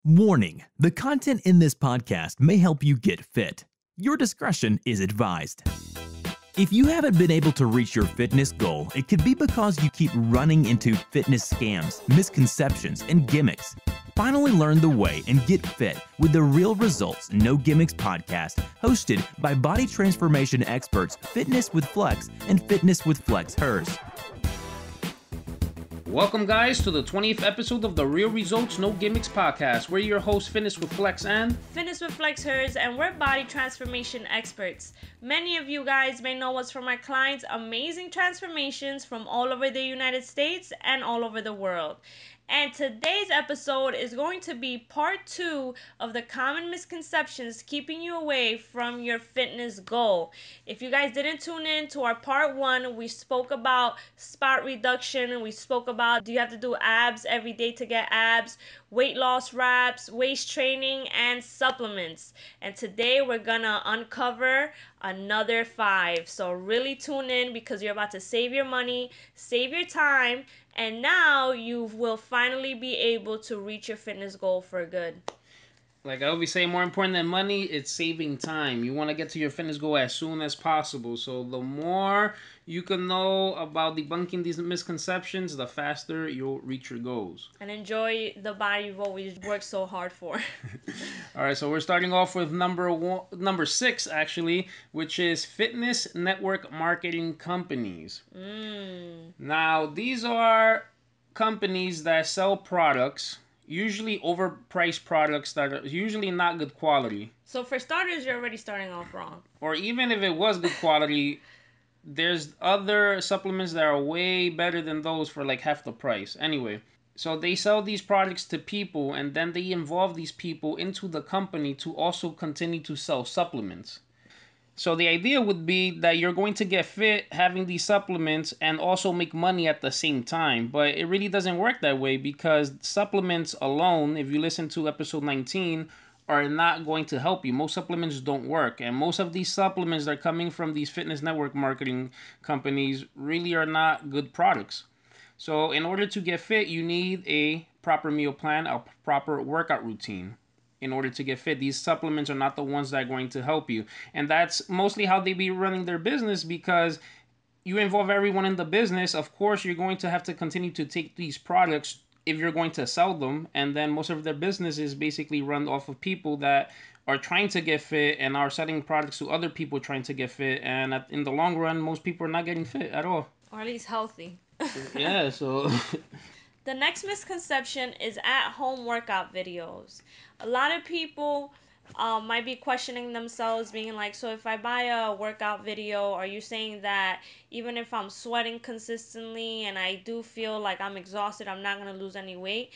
Warning: the content in this podcast may help you get fit. Your discretion is advised. If you haven't been able to reach your fitness goal, it could be because you keep running into fitness scams, misconceptions, and gimmicks. Finally learn the way and get fit with the Real Results No Gimmicks podcast, hosted by body transformation experts FitnessWithFlex and FitnessWithFlexHERS. Welcome, guys, to the 20th episode of the Real Results No Gimmicks podcast. We're your hosts, FitnessWithFlex and FitnessWithFlexHERS, and we're body transformation experts. Many of you guys may know us from our clients' amazing transformations from all over the United States and all over the world. And today's episode is going to be part 2 of the common misconceptions keeping you away from your fitness goal. If you guys didn't tune in to our part 1, we spoke about spot reduction, and we spoke about do you have to do abs every day to get abs, weight loss wraps, waist training, and supplements. And today we're gonna uncover another 5. So really tune in because you're about to save your money, save your time, and now you will finally be able to reach your fitness goal for good. like I always say, more important than money, it's saving time. You want to get to your fitness goal as soon as possible. So the more you can know about debunking these misconceptions, the faster you'll reach your goals. And enjoy the body you've always worked so hard for. All right, so we're starting off with number 6, actually, which is fitness network marketing companies. Now, these are companies that sell products, usually overpriced products that are usually not good quality. So for starters, you're already starting off wrong. Or even if it was good quality, there's other supplements that are way better than those for like half the price. Anyway, so they sell these products to people, and then they involve these people into the company to also continue to sell supplements. So the idea would be that you're going to get fit having these supplements and also make money at the same time. But it really doesn't work that way, because supplements alone, if you listen to episode 19, are not going to help you. Most supplements don't work. And most of these supplements that are coming from these fitness network marketing companies really are not good products. So in order to get fit, you need a proper meal plan, a proper workout routine. In order to get fit, these supplements are not the ones that are going to help you. And that's mostly how they be running their business, because you involve everyone in the business. Of course, you're going to have to continue to take these products if you're going to sell them. And then most of their business is basically run off of people that are trying to get fit and are selling products to other people trying to get fit. And in the long run, most people are not getting fit at all. Or at least healthy. Yeah, so... The next misconception is at-home workout videos. A lot of people might be questioning themselves, being like, so if I buy a workout video, are you saying that even if I'm sweating consistently and I do feel like I'm exhausted, I'm not going to lose any weight?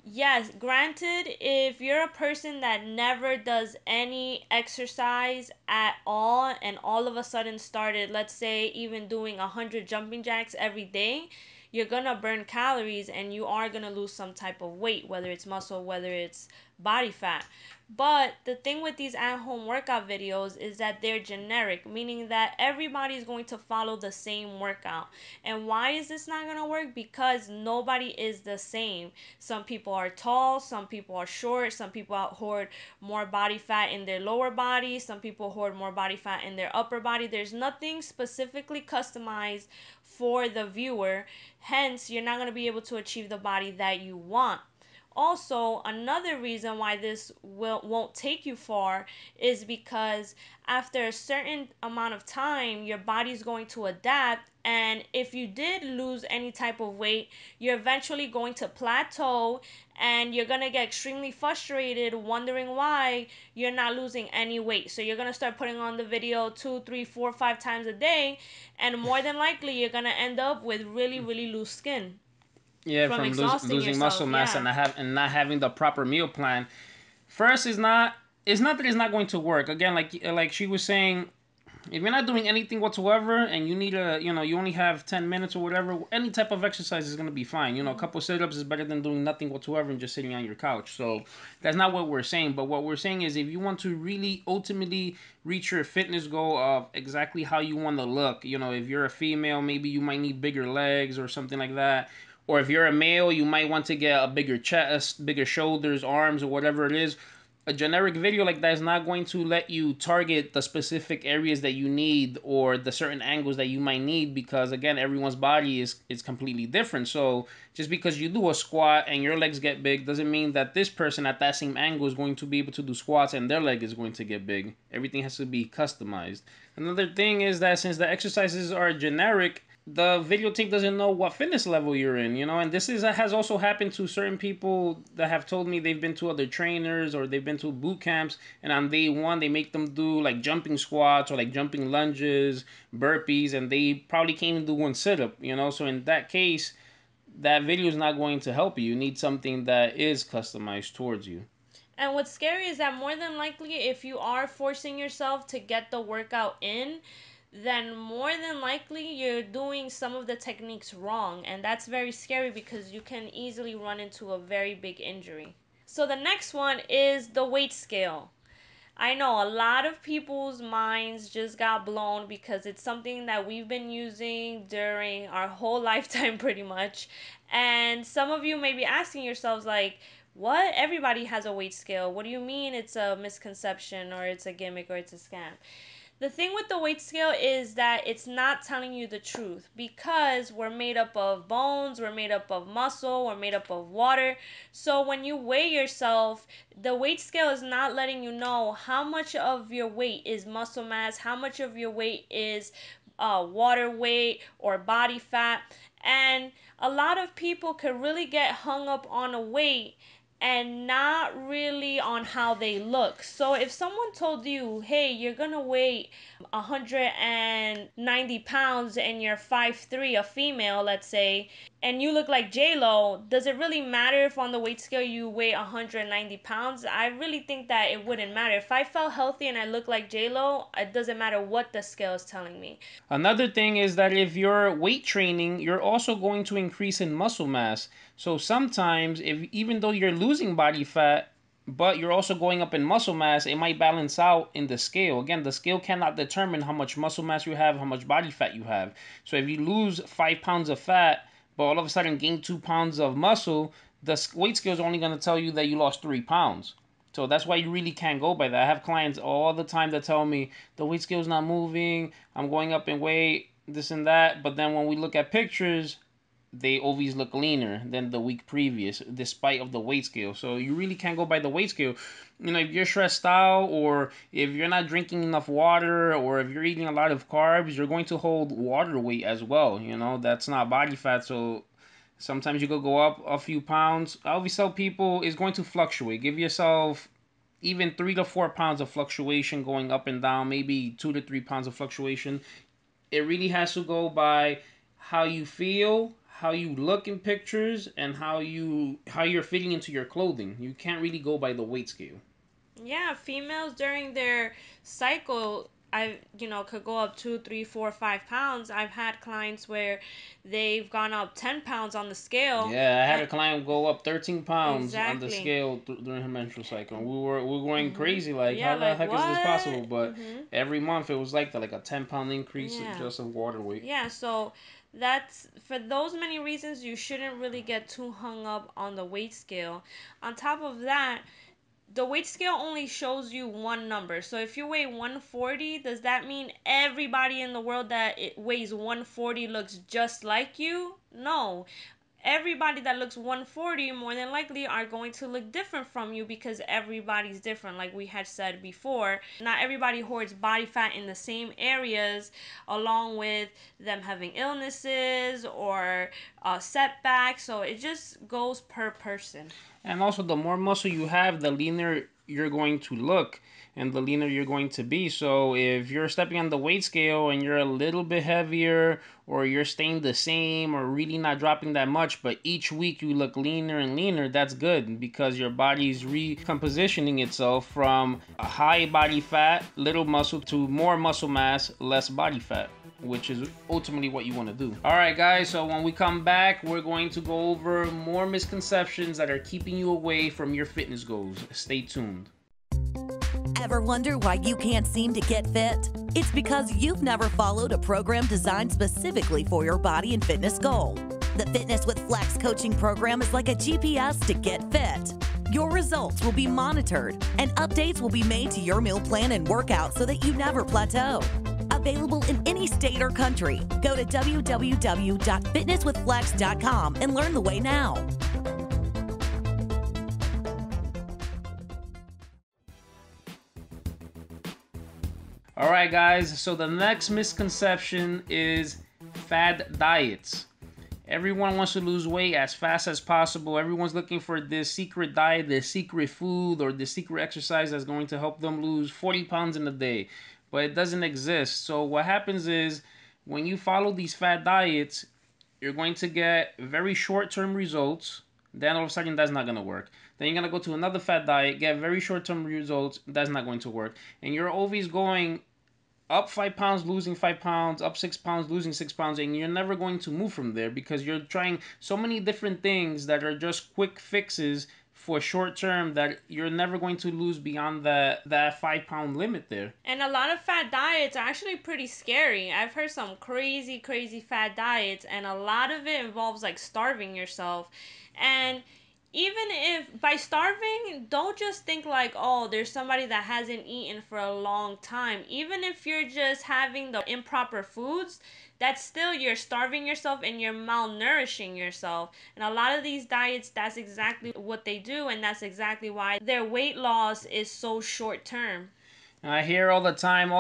Yes, granted, if you're a person that never does any exercise at all and all of a sudden started, let's say, even doing 100 jumping jacks every day, you're going to burn calories and you are going to lose some type of weight, whether it's muscle, whether it's body fat. But the thing with these at-home workout videos is that they're generic, meaning that everybody is going to follow the same workout. And why is this not going to work? Because nobody is the same. Some people are tall, some people are short, some people hoard more body fat in their lower body, some people hoard more body fat in their upper body. There's nothing specifically customized for the viewer. Hence, you're not going to be able to achieve the body that you want. Also, another reason why this won't take you far is because after a certain amount of time, your body's going to adapt. And if you did lose any type of weight, you're eventually going to plateau and you're going to get extremely frustrated wondering why you're not losing any weight. So you're going to start putting on the video 2, 3, 4, 5 times a day. And more than likely, you're going to end up with really, really loose skin. Yeah, from losing muscle mass, yeah, and not having the proper meal plan. First, it's not that it's not going to work. Again, like she was saying, if you're not doing anything whatsoever and you need you only have 10 minutes or whatever, any type of exercise is going to be fine. A couple sit-ups is better than doing nothing whatsoever and just sitting on your couch. So that's not what we're saying. But what we're saying is, if you want to really ultimately reach your fitness goal of exactly how you want to look, if you're a female, maybe you might need bigger legs or something like that. Or if you're a male, you might want to get a bigger chest, bigger shoulders, arms, or whatever it is. A generic video like that is not going to let you target the specific areas that you need or the certain angles that you might need, because again, everyone's body is completely different. So just because you do a squat and your legs get big doesn't mean that this person at that same angle is going to be able to do squats and their leg is going to get big. Everything has to be customized. Another thing is that since the exercises are generic, the videotape doesn't know what fitness level you're in, you know, and this has also happened to certain people that have told me they've been to other trainers or they've been to boot camps, and on day one they make them do like jumping squats or like jumping lunges, burpees, and they probably can't even do one sit-up, you know. So in that case, that video is not going to help you. You need something that is customized towards you. And what's scary is that more than likely, if you are forcing yourself to get the workout in, then more than likely you're doing some of the techniques wrong. And that's very scary because you can easily run into a very big injury. So the next one is the weight scale. I know a lot of people's minds just got blown because it's something that we've been using during our whole lifetime pretty much. And some of you may be asking yourselves like, what? Everybody has a weight scale. What do you mean it's a misconception or it's a gimmick or it's a scam? The thing with the weight scale is that it's not telling you the truth, because we're made up of bones, we're made up of muscle, we're made up of water. So when you weigh yourself, the weight scale is not letting you know how much of your weight is muscle mass, how much of your weight is water weight or body fat. And a lot of people could really get hung up on a weight and not really on how they look. So if someone told you, hey, you're gonna weigh 190 pounds and you're 5'3", a female, let's say, and you look like J-Lo, does it really matter if on the weight scale you weigh 190 pounds? I really think that it wouldn't matter. If I felt healthy and I look like J-Lo, it doesn't matter what the scale is telling me. Another thing is that if you're weight training, you're also going to increase in muscle mass. So sometimes, if even though you're losing body fat, but you're also going up in muscle mass, it might balance out in the scale. Again, the scale cannot determine how much muscle mass you have, how much body fat you have. So if you lose 5 pounds of fat, but all of a sudden gain 2 pounds of muscle, the weight scale is only going to tell you that you lost 3 pounds. So that's why you really can't go by that. I have clients all the time that tell me the weight scale is not moving, I'm going up in weight, this and that. But then when we look at pictures, they always look leaner than the week previous, despite of the weight scale. So you really can't go by the weight scale. You know, if you're stressed out, or if you're not drinking enough water, or if you're eating a lot of carbs, you're going to hold water weight as well. You know, that's not body fat. So sometimes you could go up a few pounds. I always tell people it's going to fluctuate. Give yourself even 3 to 4 pounds of fluctuation going up and down, maybe 2 to 3 pounds of fluctuation. It really has to go by how you feel, how you look in pictures, and how you're fitting into your clothing. You can't really go by the weight scale. Yeah, females during their cycle, could go up 2, 3, 4, 5 pounds. I've had clients where they've gone up 10 pounds on the scale. Yeah, I had a client go up 13 pounds on the Exactly. scale during her menstrual cycle. And we were going crazy, like, Yeah, how the like, heck is this possible? what? But every month it was like that, like a 10-pound increase Yeah. just of water weight. Yeah, so that's for those many reasons you shouldn't really get too hung up on the weight scale. On top of that, the weight scale only shows you one number. So if you weigh 140, does that mean everybody in the world that it weighs 140 looks just like you? No. Everybody that looks 140 more than likely are going to look different from you, because everybody's different, like we had said before. Not everybody hoards body fat in the same areas, along with them having illnesses or setbacks. So it just goes per person. And also, the more muscle you have, the leaner you're going to look and the leaner you're going to be. So if you're stepping on the weight scale and you're a little bit heavier, or you're staying the same, or really not dropping that much, but each week you look leaner and leaner, that's good, because your body's recompositioning itself from a high body fat, little muscle, to more muscle mass, less body fat, which is ultimately what you want to do. All right, guys, so when we come back, we're going to go over more misconceptions that are keeping you away from your fitness goals. Stay tuned. Ever wonder why you can't seem to get fit? It's because you've never followed a program designed specifically for your body and fitness goal. The Fitness with Flex coaching program is like a GPS to get fit. Your results will be monitored, and updates will be made to your meal plan and workout so that you never plateau. Available in any state or country. Go to www.fitnesswithflex.com and learn the way now. All right, guys, so the next misconception is fad diets. Everyone wants to lose weight as fast as possible. Everyone's looking for this secret diet, this secret food, or this secret exercise that's going to help them lose 40 pounds in a day. But it doesn't exist. So what happens is when you follow these fad diets, you're going to get very short-term results. Then all of a sudden, that's not going to work. Then you're going to go to another fad diet, get very short-term results. That's not going to work. And you're always going up 5 pounds, losing 5 pounds, up 6 pounds, losing 6 pounds, and you're never going to move from there because you're trying so many different things that are just quick fixes for short term that you're never going to lose beyond that 5 pound limit there. And a lot of fad diets are actually pretty scary. I've heard some crazy fad diets, and a lot of it involves like starving yourself. And even if by starving, don't just think like, oh, there's somebody that hasn't eaten for a long time. Even if you're just having the improper foods, that's still, you're starving yourself and you're malnourishing yourself. And a lot of these diets, that's exactly what they do, and that's exactly why their weight loss is so short term. I hear all the time,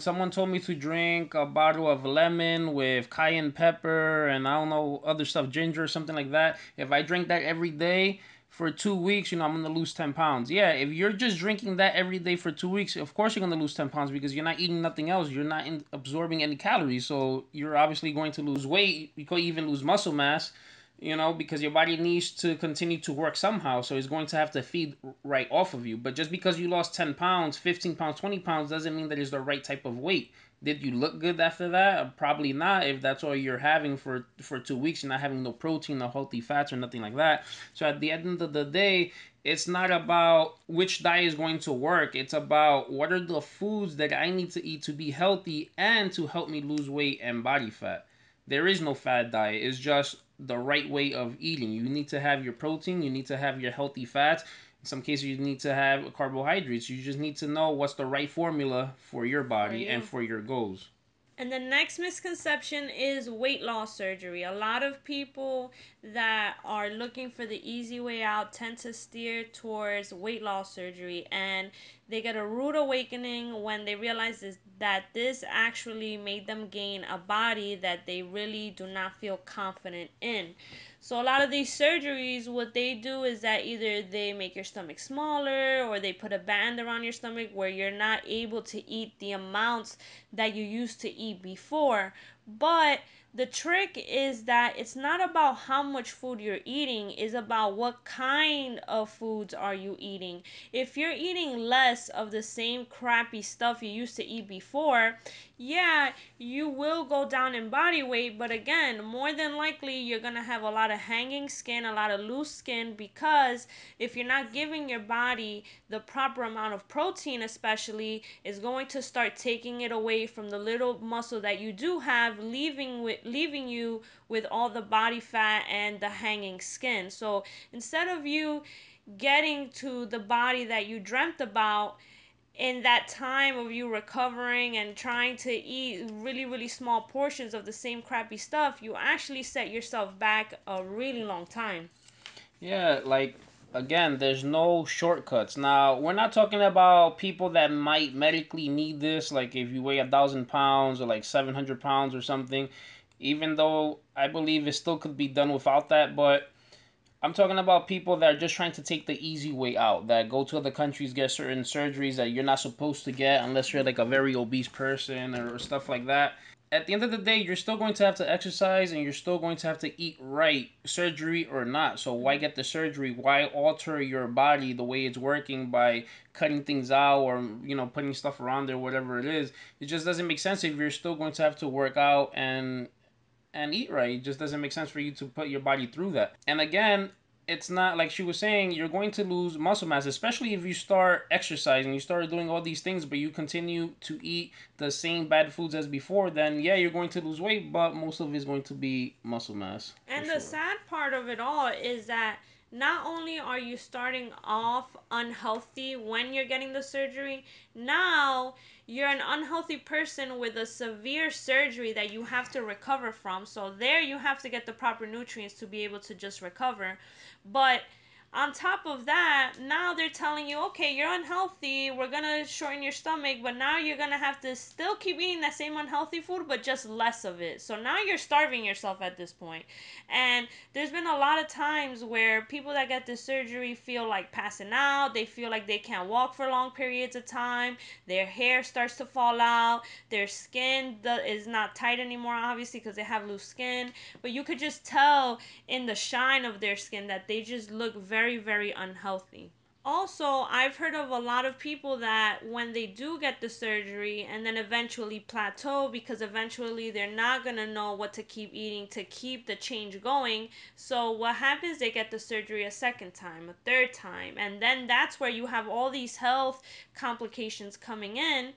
someone told me to drink a bottle of lemon with cayenne pepper and I don't know, other stuff, ginger or something like that. If I drink that every day for 2 weeks, I'm going to lose 10 pounds. Yeah, if you're just drinking that every day for 2 weeks, of course you're going to lose 10 pounds because you're not eating nothing else. You're not absorbing any calories. So you're obviously going to lose weight. You could even lose muscle mass. Because your body needs to continue to work somehow, so it's going to have to feed right off of you. But just because you lost 10 pounds, 15 pounds, 20 pounds doesn't mean that it's the right type of weight. Did you look good after that? Probably not, if that's all you're having for 2 weeks. You're not having no protein, no healthy fats, or nothing like that. So at the end of the day, it's not about which diet is going to work. It's about what are the foods that I need to eat to be healthy and to help me lose weight and body fat. There is no fad diet. It's just the right way of eating. You need to have your protein. You need to have your healthy fats. In some cases, you need to have carbohydrates. You just need to know what's the right formula for your body and for your goals. And the next misconception is weight loss surgery. A lot of people that are looking for the easy way out tend to steer towards weight loss surgery, and they get a rude awakening when they realize that this actually made them gain a body that they really do not feel confident in. So a lot of these surgeries, what they do is that either they make your stomach smaller or they put a band around your stomach where you're not able to eat the amounts that you used to eat before. But the trick is that it's not about how much food you're eating, it's about what kind of foods are you eating. If you're eating less of the same crappy stuff you used to eat before, yeah, you will go down in body weight, but again, more than likely you're going to have a lot of hanging skin, a lot of loose skin, because if you're not giving your body the proper amount of protein, especially, is going to start taking it away from the little muscle that you do have, leaving you with all the body fat and the hanging skin. So instead of you getting to the body that you dreamt about in that time of you recovering and trying to eat really small portions of the same crappy stuff, you actually set yourself back a really long time. Yeah, again, there's no shortcuts. Now, we're not talking about people that might medically need this, like if you weigh 1,000 pounds or like 700 pounds or something, even though I believe it still could be done without that. But I'm talking about people that are just trying to take the easy way out, that go to other countries, get certain surgeries that you're not supposed to get unless you're like a very obese person or stuff like that. At the end of the day, you're still going to have to exercise and you're still going to have to eat right, surgery or not. So why get the surgery? Why alter your body the way it's working by cutting things out or, putting stuff around there, whatever it is? It just doesn't make sense if you're still going to have to work out and eat right. It just doesn't make sense for you to put your body through that. And again, it's not like she was saying, you're going to lose muscle mass, especially if you start exercising, you start doing all these things, but you continue to eat the same bad foods as before, then yeah, you're going to lose weight, but most of it is going to be muscle mass. And the sad part of it all is that not only are you starting off unhealthy when you're getting the surgery, now you're an unhealthy person with a severe surgery that you have to recover from. So there you have to get the proper nutrients to be able to just recover. But on top of that, now they're telling you, okay, you're unhealthy, we're gonna shorten your stomach, but now you're gonna have to still keep eating that same unhealthy food, but just less of it. So now you're starving yourself at this point. And there's been a lot of times where people that get this surgery feel like passing out, they feel like they can't walk for long periods of time, their hair starts to fall out, their skin is not tight anymore, obviously, because they have loose skin, but you could just tell in the shine of their skin that they just look very, very unhealthy. Also, I've heard of a lot of people that when they do get the surgery and then eventually plateau, because eventually they're not going to know what to keep eating to keep the change going. So what happens, they get the surgery a second time, a third time, and then that's where you have all these health complications coming in.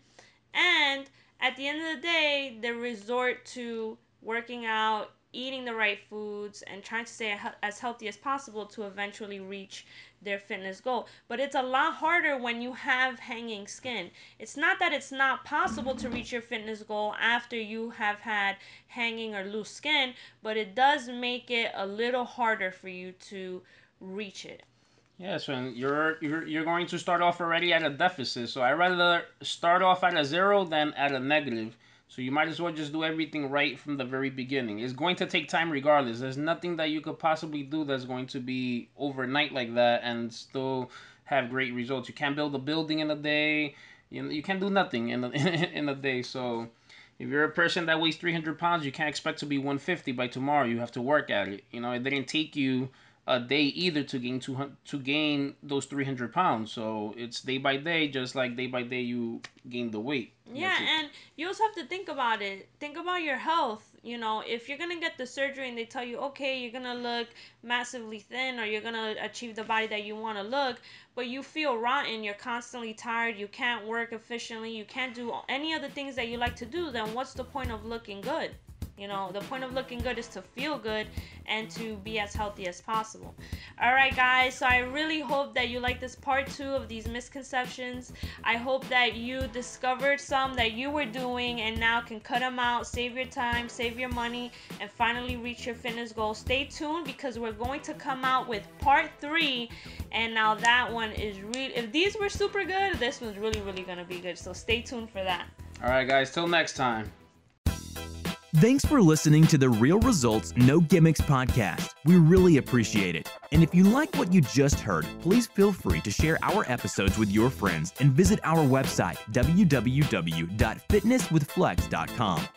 And at the end of the day, they resort to working out, eating the right foods, and trying to stay as healthy as possible to eventually reach their fitness goal. But it's a lot harder when you have hanging skin. It's not that it's not possible to reach your fitness goal after you have had hanging or loose skin, but it does make it a little harder for you to reach it. Yeah, so you're going to start off already at a deficit. So I'd rather start off at a zero than at a negative. So you might as well just do everything right from the very beginning. It's going to take time regardless. There's nothing that you could possibly do that's going to be overnight like that and still have great results. You can't build a building in a day. You can't do nothing in in a day. So if you're a person that weighs 300 pounds, you can't expect to be 150 by tomorrow. You have to work at it. It didn't take you a day either to gain those 300 pounds. So it's day by day, just like day by day you gain the weight. Yeah, and you also have to think about it. Think about your health. If you're gonna get the surgery and they tell you, okay, you're gonna look massively thin or you're gonna achieve the body that you want to look, but you feel rotten, you're constantly tired, you can't work efficiently, you can't do any of the things that you like to do, then what's the point of looking good? The point of looking good is to feel good and to be as healthy as possible. All right, guys, so I really hope that you like this part 2 of these misconceptions. I hope that you discovered some that you were doing and now can cut them out, save your time, save your money, and finally reach your fitness goal. Stay tuned because we're going to come out with part 3, and now that one is really, if these were super good, this one's really, really going to be good. So stay tuned for that. All right, guys, till next time. Thanks for listening to the Real Results No Gimmicks podcast. We really appreciate it. And if you like what you just heard, please feel free to share our episodes with your friends and visit our website, www.fitnesswithflex.com.